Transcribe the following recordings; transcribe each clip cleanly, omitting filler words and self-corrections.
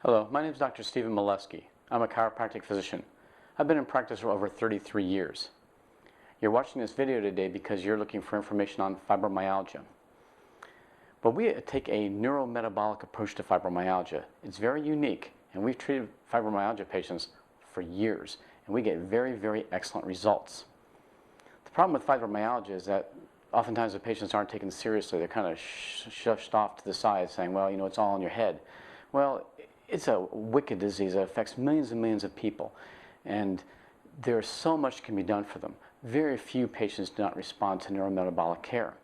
Hello, my name is Dr. Stephen Molesky. I'm a chiropractic physician. I've been in practice for over 33 years. You're watching this video today because you're looking for information on fibromyalgia. But we take a neurometabolic approach to fibromyalgia. It's very unique, and we've treated fibromyalgia patients for years, and we get very, very excellent results. The problem with fibromyalgia is that oftentimes the patients aren't taken seriously. They're kind of shushed off to the side saying, well, you know, it's all in your head. Well, it's a wicked disease that affects millions and millions of people, and there's so much can be done for them. Very few patients do not respond to neurometabolic care.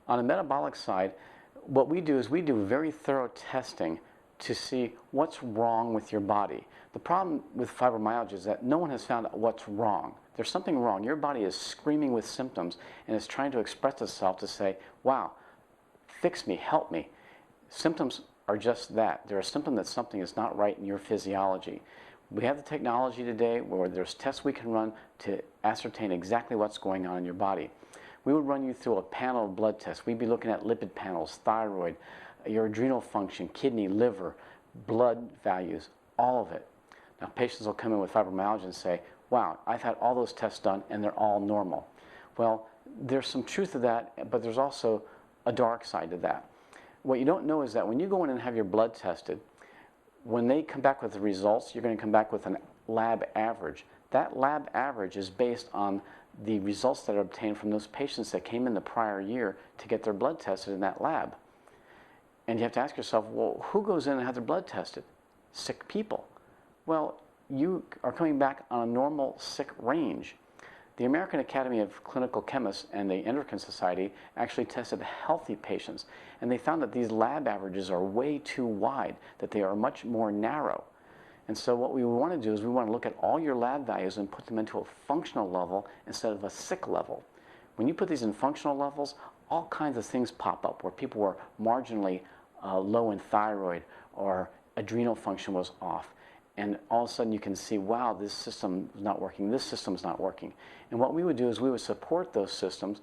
On the metabolic side, what we do is we do very thorough testing to see what's wrong with your body. The problem with fibromyalgia is that no one has found out what's wrong. There's something wrong. Your body is screaming with symptoms and is trying to express itself to say, wow, fix me, help me. Symptoms are just that. They're a symptom that something is not right in your physiology. We have the technology today where there's tests we can run to ascertain exactly what's going on in your body. We would run you through a panel of blood tests. We'd be looking at lipid panels, thyroid, your adrenal function, kidney, liver, blood values, all of it. Now patients will come in with fibromyalgia and say, wow, I've had all those tests done and they're all normal. Well, there's some truth to that, but there's also a dark side to that. What you don't know is that when you go in and have your blood tested, when they come back with the results, you're going to come back with a lab average. That lab average is based on the results that are obtained from those patients that came in the prior year to get their blood tested in that lab. And you have to ask yourself, well, who goes in and has their blood tested? Sick people. Well, you are coming back on a normal sick range. The American Academy of Clinical Chemists and the Endocrine Society actually tested healthy patients, and they found that these lab averages are way too wide, that they are much more narrow. And so what we want to do is we want to look at all your lab values and put them into a functional level instead of a sick level. When you put these in functional levels, all kinds of things pop up where people were marginally low in thyroid or adrenal function was off. And all of a sudden you can see, wow, this system is not working, this system is not working. And what we would do is we would support those systems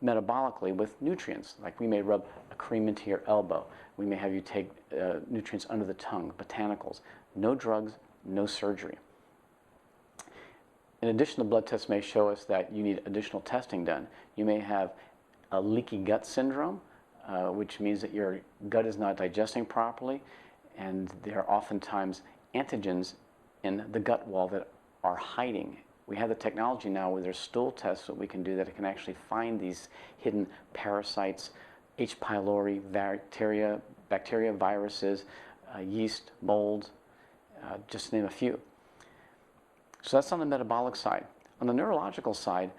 metabolically with nutrients. Like we may rub a cream into your elbow. We may have you take nutrients under the tongue, botanicals. No drugs, no surgery. In addition, the blood tests may show us that you need additional testing done. You may have a leaky gut syndrome, which means that your gut is not digesting properly, and there are oftentimes antigens in the gut wall that are hiding. We have the technology now where there's stool tests that we can do that can actually find these hidden parasites, H. pylori, bacteria, viruses, yeast, mold, just to name a few. So that's on the metabolic side. On the neurological side,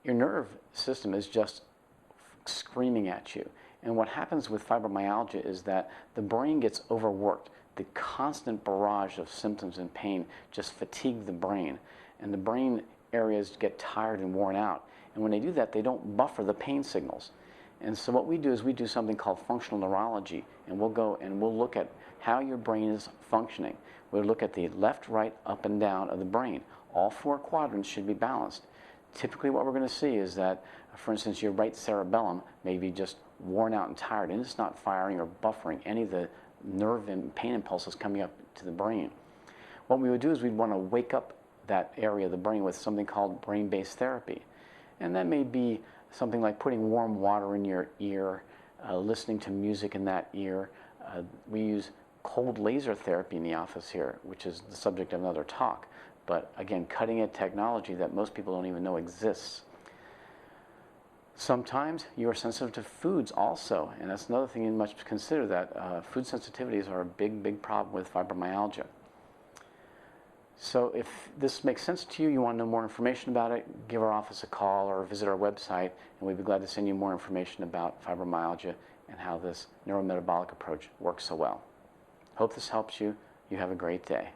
your nerve system is just screaming at you. And what happens with fibromyalgia is that the brain gets overworked. The constant barrage of symptoms and pain just fatigue the brain, and the brain areas get tired and worn out. And when they do that, they don't buffer the pain signals. And so what we do is we do something called functional neurology, and we'll go and we'll look at how your brain is functioning. We'll look at the left, right, up, and down of the brain. All four quadrants should be balanced. Typically what we're going to see is that, for instance, your right cerebellum may be just worn out and tired, and it's not firing or buffering any of the nerve and pain impulses coming up to the brain. What we would do is we'd want to wake up that area of the brain with something called brain-based therapy. And that may be something like putting warm water in your ear, listening to music in that ear. We use cold laser therapy in the office here, which is the subject of another talk. But again, cutting-edge technology that most people don't even know exists. Sometimes you are sensitive to foods also, and that's another thing you must consider, that food sensitivities are a big, big problem with fibromyalgia. So if this makes sense to you, you want to know more information about it, give our office a call or visit our website, and we'd be glad to send you more information about fibromyalgia and how this neurometabolic approach works so well. Hope this helps you. You have a great day.